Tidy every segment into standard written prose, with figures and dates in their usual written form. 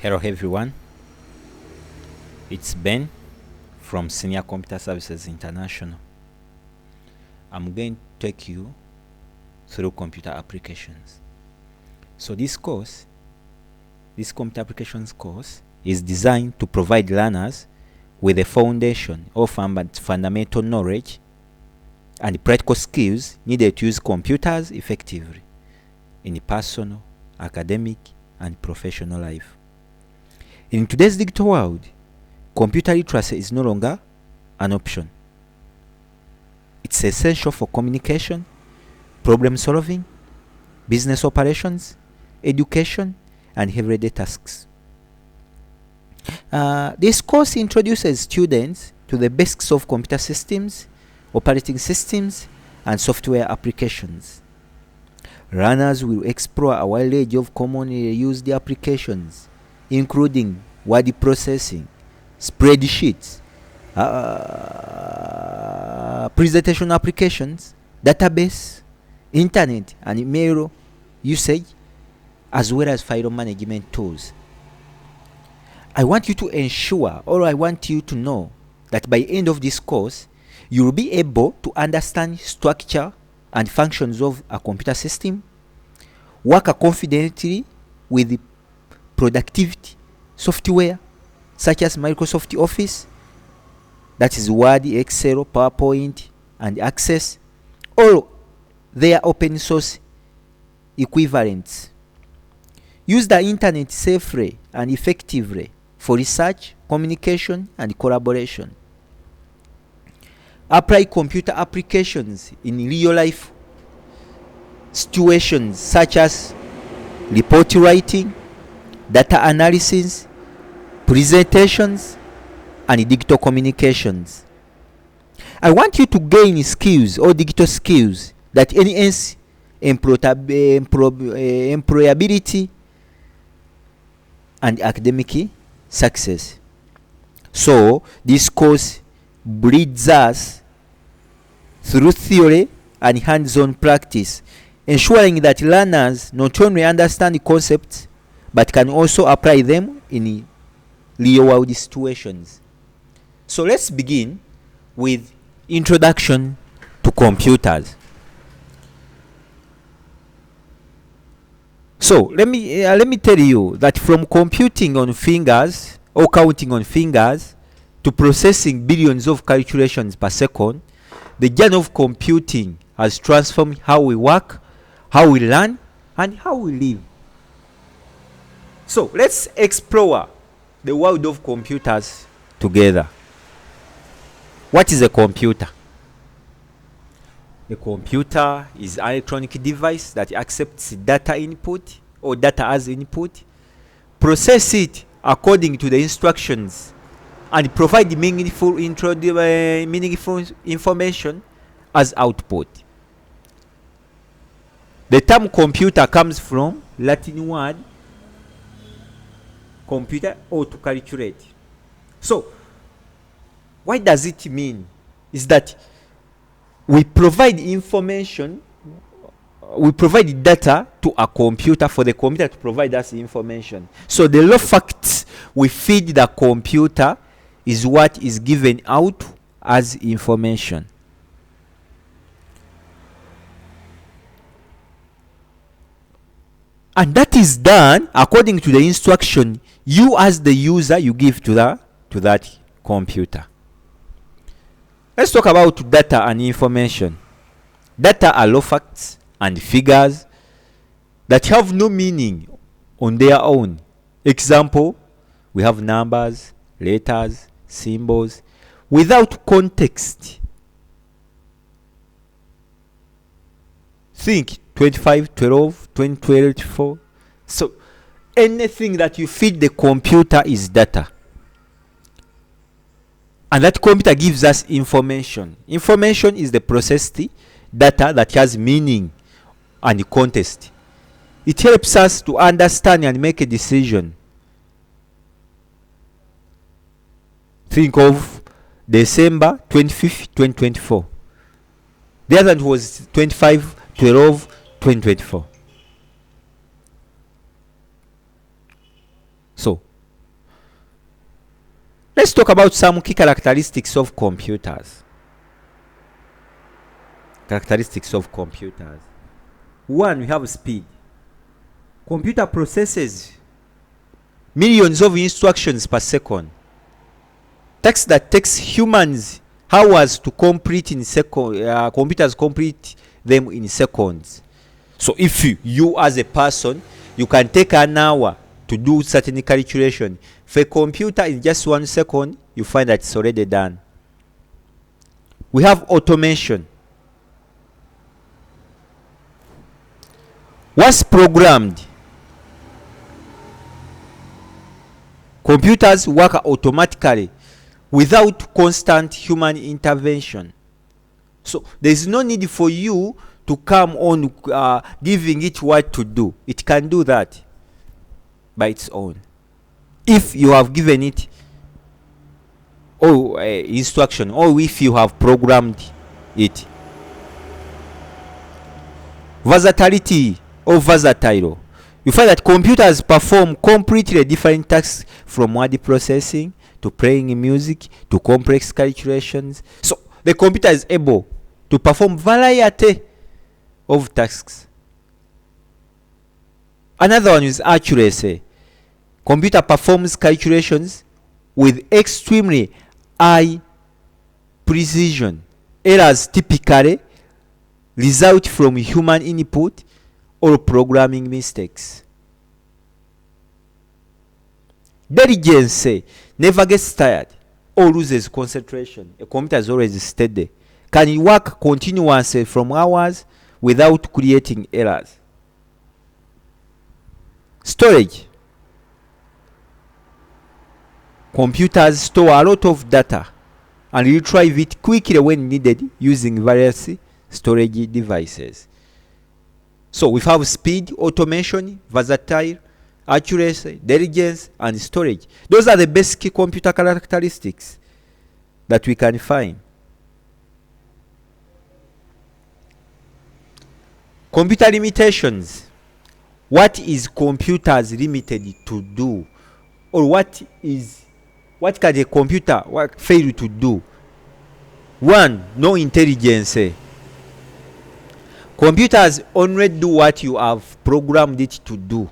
Hello everyone, it's Ben from Senior Computer Services International. I'm going to take you through computer applications. So this computer applications course is designed to provide learners with a foundation of fundamental knowledge and practical skills needed to use computers effectively in personal, academic, and professional life. In today's digital world, computer literacy is no longer an option. It's essential for communication, problem solving, business operations, education, and everyday tasks. This course introduces students to the basics of computer systems, operating systems, and software applications. Learners will explore a wide range of commonly used applications, including word processing, spreadsheets, presentation applications, database, internet and email usage, as well as file management tools. I want you to know that by the end of this course, you will be able to understand structure and functions of a computer system, work confidently with productivity software such as Microsoft Office, that is Word, Excel, PowerPoint, and Access, or their open source equivalents. Use the internet safely and effectively for research, communication, and collaboration. Apply computer applications in real life situations such as report writing, data analysis, presentations, and digital communications. I want you to gain skills or digital skills that enhance employability and academic success. So this course breeds us through theory and hands-on practice, ensuring that learners not only understand the concepts but can also apply them in real-world situations. So let's begin with introduction to computers. So let me tell you that from computing on fingers or counting on fingers to processing billions of calculations per second, the journey of computing has transformed how we work, how we learn, and how we live. So let's explore the world of computers together. What is a computer? A computer is an electronic device that accepts data input or data as input, process it according to the instructions, and provide meaningful information as output. The term computer comes from Latin word computer or to calculate. So what does it mean? Is that we provide information, we provide data to a computer for the computer to provide us information. So the raw facts we feed the computer is what is given out as information. And that is done according to the instruction you as the user you give to that computer. Let's talk about data and information. Data are raw facts and figures that have no meaning on their own. Example, we have numbers, letters, symbols without context. Think 25, 12, 20, 24. So anything that you feed the computer is data. And that computer gives us information. Information is the processed data that has meaning and context. It helps us to understand and make a decision. Think of December 25th, 2024. The other one was 25, 12, 2024. So Let's talk about some key characteristics of computers. Characteristics of computers. One, we have speed. Computer processes millions of instructions per second. Tasks that takes humans hours to complete in seconds, computers complete them in seconds. So if you as a person, you can take an hour to do certain calculation. For a computer, in just 1 second, you find that it's already done. We have automation. Once programmed, computers work automatically without constant human intervention. So there is no need for you to come on giving it what to do. It can do that by its own, if you have given it instruction, or if you have programmed it. Versatility or versatile. You find that computers perform completely different tasks, from word processing to playing music to complex calculations. So the computer is able to perform variety of tasks. Another one is accuracy. Computer performs calculations with extremely high precision. Errors typically result from human input or programming mistakes. Diligence never gets tired or loses concentration. A computer is always steady. Can work continuously from hours without creating errors. Storage. Computers store a lot of data and retrieve it quickly when needed using various storage devices. So we have speed, automation, versatile, accuracy, diligence, and storage. Those are the basic computer characteristics that we can find. Computer limitations. What is computers limited to do? Or what can a computer fail to do? One, no intelligence. Computers only do what you have programmed it to do.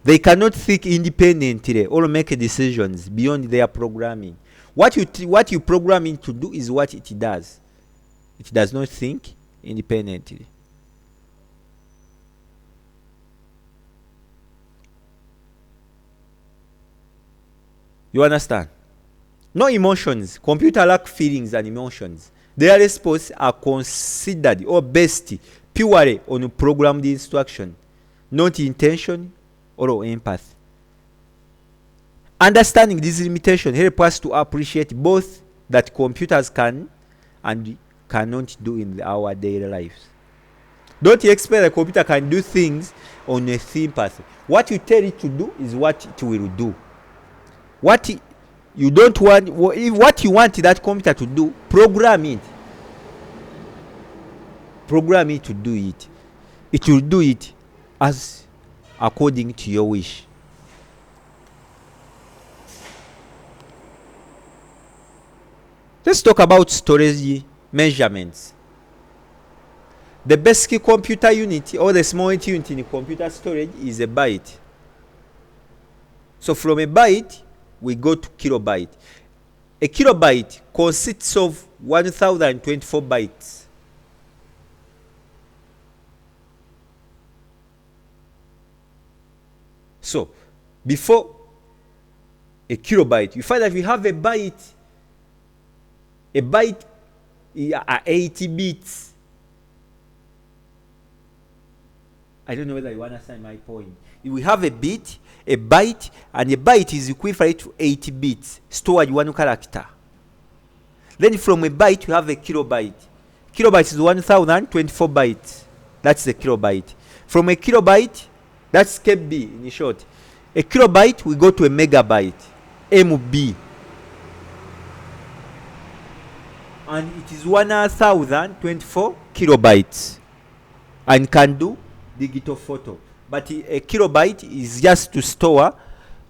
They cannot think independently or make decisions beyond their programming. What you program it to do is what it does. It does not think independently. You understand? No emotions. Computer lack feelings and emotions. Their responses are considered or based purely on programmed instruction, not intention or empathy. Understanding this limitation helps us to appreciate both that computers can and cannot do in our daily lives. Don't expect a computer can do things on a sympathy. What you tell it to do is what it will do. What you don't want, what you want that computer to do, program it. Program it to do it. It will do it as according to your wish. Let's talk about storage measurements. The basic computer unit or the smallest unit in computer storage is a byte. So from a byte, we go to kilobyte. A kilobyte consists of 1024 bytes. So, before a kilobyte, you find that we have a byte are 80 bits. I don't know whether you understand my point. We have a byte, and a byte is equivalent to 80 bits stored one character. Then from a byte, you have a kilobyte. Kilobyte is 1024 bytes. That's the kilobyte. From a kilobyte, that's KB in short. A kilobyte, we go to a megabyte, MB. And it is 1024 kilobytes and can do digital photo. But a kilobyte is just to store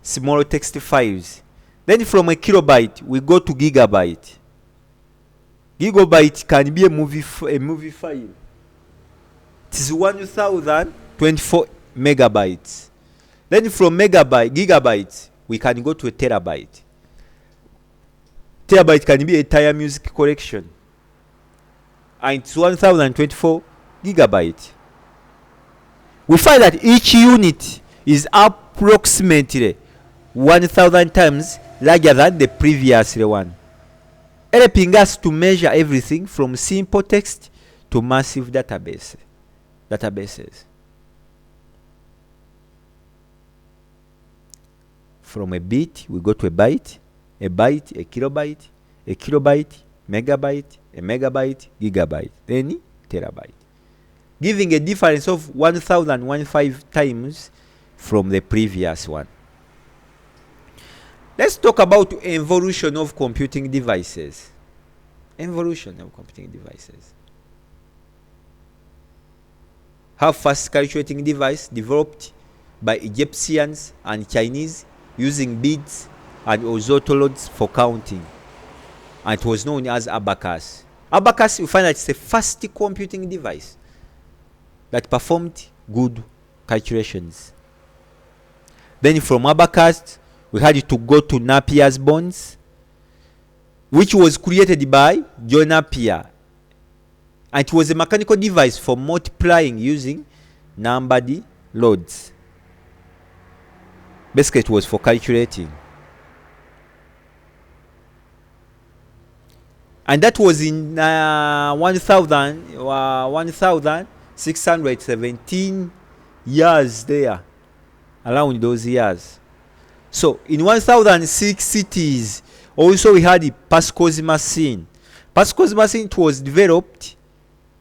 small text files. Then from a kilobyte, we go to gigabyte. Gigabyte can be a movie file. It is 1024 megabytes. Then from gigabytes, we can go to a terabyte. Terabyte can be a entire music collection. And it's 1024 gigabytes. We find that each unit is approximately 1000 times larger than the previous one, helping us to measure everything from simple text to massive databases. From a bit, we go to a byte, a kilobyte, megabyte, a megabyte, gigabyte, then terabyte, giving a difference of 1015 times from the previous one. Let's talk about evolution of computing devices. How fast calculating device developed by Egyptians and Chinese using beads and orthologs for counting, and it was known as abacus. Abacus, you find that it's a fast computing device that performed good calculations. Then from abacus, we had to go to Napier's bonds, which was created by John Napier. And it was a mechanical device for multiplying using numbered loads. Basically, it was for calculating. And that was in 1617 years there, around those years. So in 1060s, also we had the Pascal's machine. Pascal's machine was developed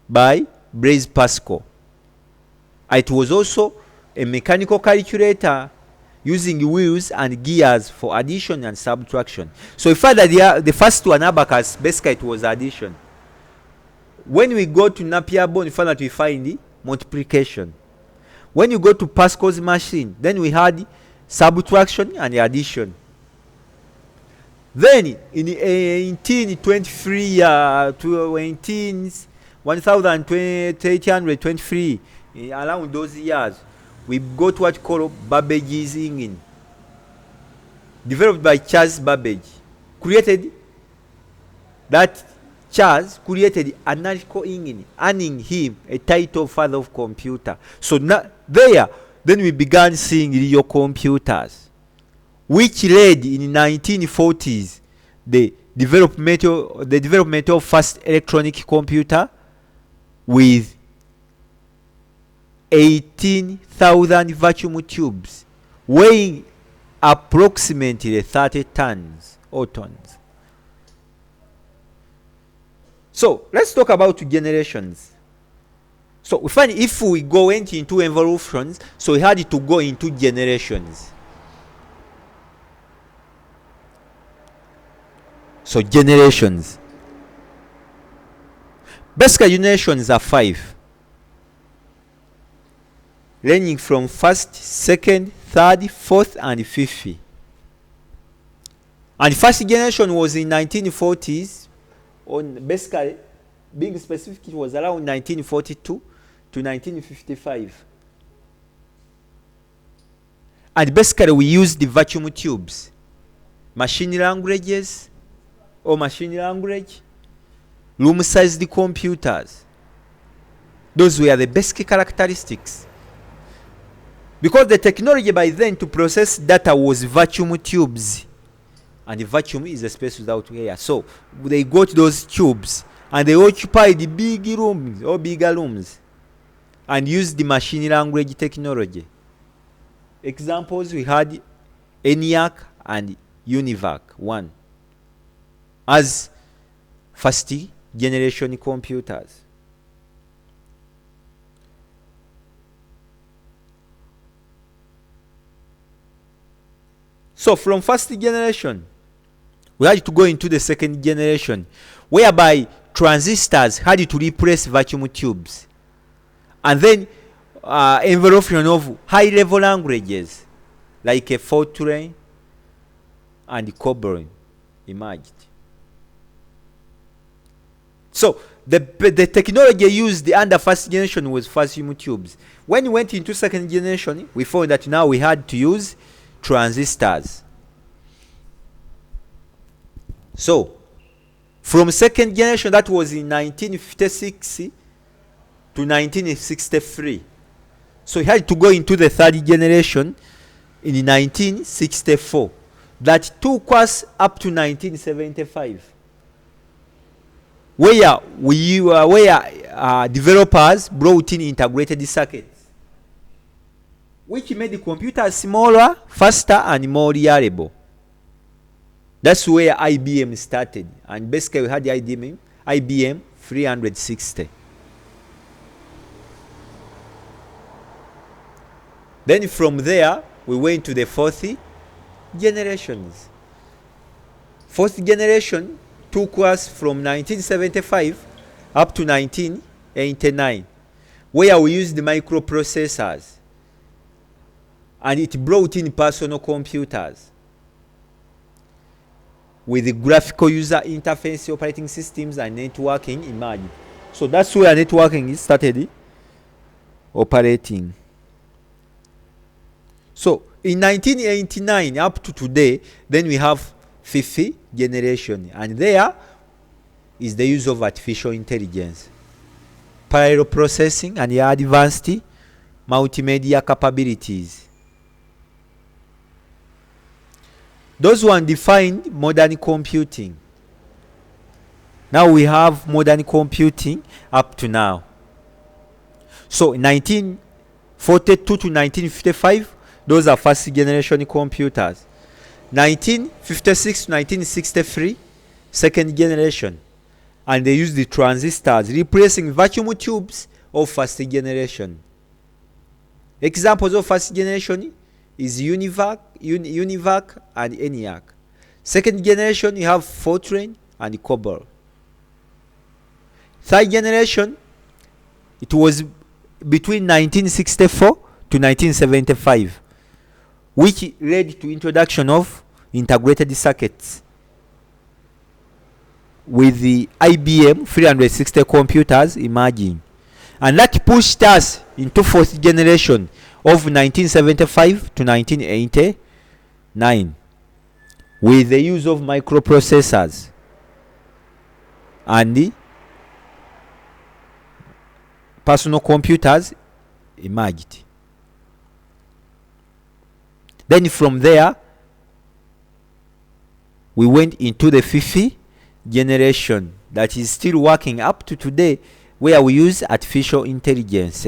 by Blaise Pascal. It was also a mechanical calculator using wheels and gears for addition and subtraction. So we find that the first one, abacus, basically it was addition. When we go to Napier bond, we find that we find the multiplication. When you go to Pascal's machine, then we had subtraction and addition. Then in 1823 1823, around those years, we got what called Babbage's engine, developed by Charles Babbage. Charles created analytical engine, earning him a title father of computer. So then we began seeing real computers, which led in 1940s the development of first electronic computer with 18,000 vacuum tubes weighing approximately 30 tons or tons. So let's talk about generations. So we find if we went into evolutions, so we had to go into generations. So generations. Basically, generations are 5. Ranging from first, second, third, fourth, and fifth. And first generation was in 1940s. Basically, being specific, it was around 1942 to 1955. And basically, we used the vacuum tubes, machine languages, or machine language, room-sized computers. Those were the basic characteristics. Because the technology by then to process data was vacuum tubes. And the vacuum is a space without air. So they got those tubes and they occupied the big rooms or bigger rooms and used the machine language technology. Examples, we had ENIAC and UNIVAC 1 as first generation computers. So from first generation, we had to go into the second generation, whereby transistors had to replace vacuum tubes. And then evolution of high-level languages, like a Fortran and COBOL emerged. So the technology used under first generation was vacuum tubes. When we went into second generation, we found that now we had to use transistors. So from second generation, that was in 1956 to 1963. So we had to go into the third generation in 1964. That took us up to 1975. Where developers brought in integrated circuits, which made the computers smaller, faster, and more reliable. That's where IBM started, and basically we had the IBM 360. Then from there we went to the fourth generations. Fourth generation took us from 1975 up to 1989, where we used the microprocessors, and it brought in personal computers with the graphical user interface operating systems and networking emerged. So that's where networking started operating. So in 1989 up to today, then we have fifth generation, and there is the use of artificial intelligence, parallel processing, and the advanced multimedia capabilities. Those one defined modern computing. Now we have modern computing up to now. So in 1942 to 1955, those are first generation computers. 1956 to 1963, second generation. And they use the transistors, replacing vacuum tubes of first generation. Examples of first generation is UNIVAC and ENIAC. Second generation, you have Fortran and COBOL. Third generation, it was between 1964 to 1975, which led to introduction of integrated circuits with the IBM 360 computers emerging. And that pushed us into fourth generation of 1975 to 1989 with the use of microprocessors and the personal computers emerged. Then from there we went into the fifth generation that is still working up to today, where we use artificial intelligence.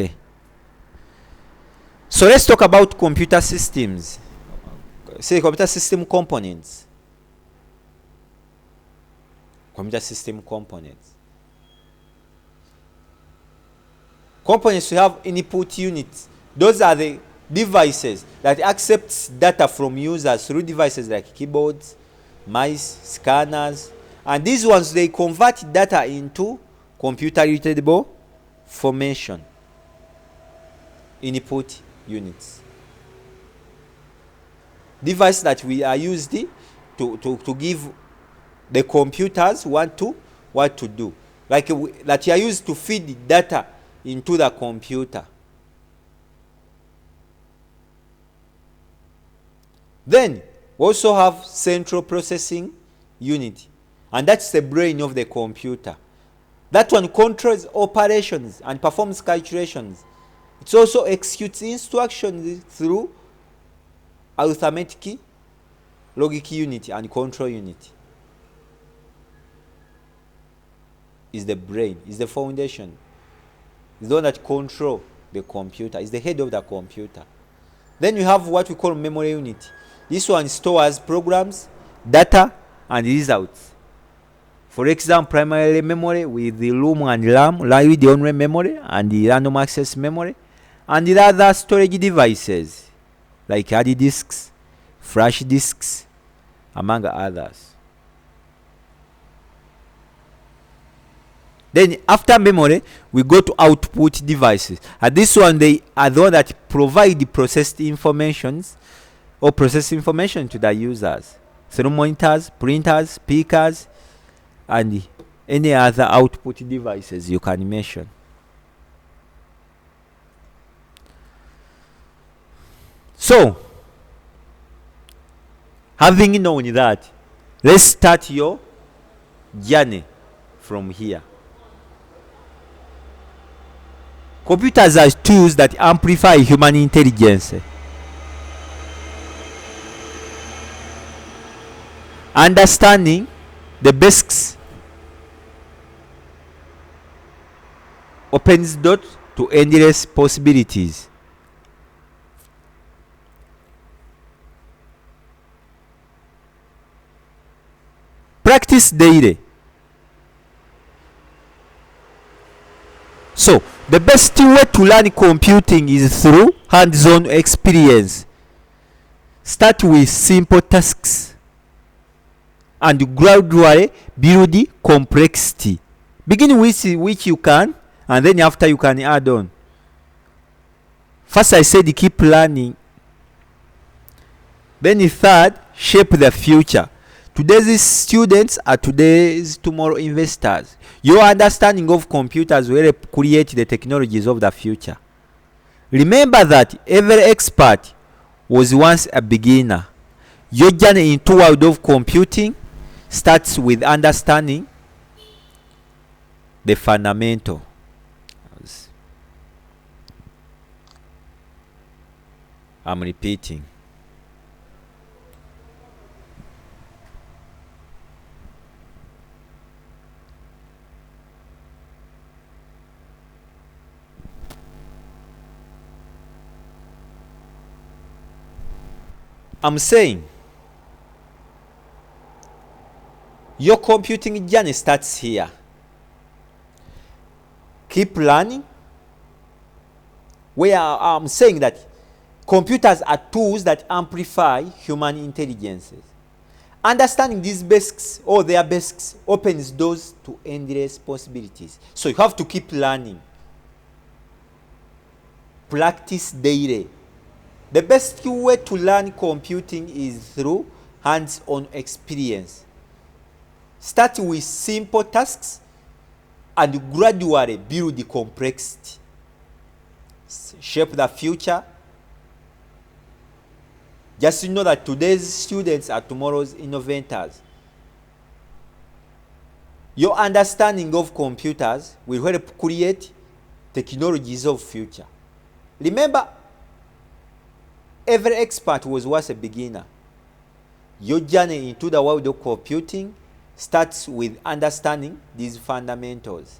So let's talk about computer systems. Say computer system components. Computer system components. Components, we have input units. Those are the devices that accepts data from users through devices like keyboards, mice, scanners, and these ones, they convert data into computer readable formation. Input units. Device that we are used to give the computers what to do. Like that you are used to feed data into the computer. Then we also have central processing unit, and that's the brain of the computer. That one controls operations and performs calculations. It also executes instructions through arithmetic, logic unit, and control unit. Is the brain, is the foundation. Is the one that controls the computer, is the head of the computer. Then you have what we call memory unit. This one stores programs, data, and results. For example, primary memory with the ROM and RAM, read-only memory, and the random access memory, and the other storage devices like hard disks, flash disks, among others. Then after memory, we go to output devices. And this one, they are the one that provide the processed information or process information to the users. through monitors, printers, speakers, and any other output devices you can mention. So, having known that, let's start your journey from here. Computers are tools that amplify human intelligence. Understanding the basics opens doors to endless possibilities. Practice daily. So, the best way to learn computing is through hands-on experience. Start with simple tasks and gradually build complexity. Begin with which you can, and then after you can add on. First I said keep learning. Then third, shape the future. Today's students are today's tomorrow investors. Your understanding of computers will help create the technologies of the future. Remember that every expert was once a beginner. Your journey into the world of computing starts with understanding the fundamental. I'm repeating. I'm saying your computing journey starts here. Keep learning. Where I'm saying that computers are tools that amplify human intelligences. Understanding these basics or their basics opens doors to endless possibilities. So you have to keep learning. Practice daily. The best way to learn computing is through hands-on experience. Start with simple tasks and gradually build the complexity. Shape the future. Just know that today's students are tomorrow's innovators. Your understanding of computers will help create technologies of future. Remember, every expert was once a beginner. Your journey into the world of computing starts with understanding these fundamentals.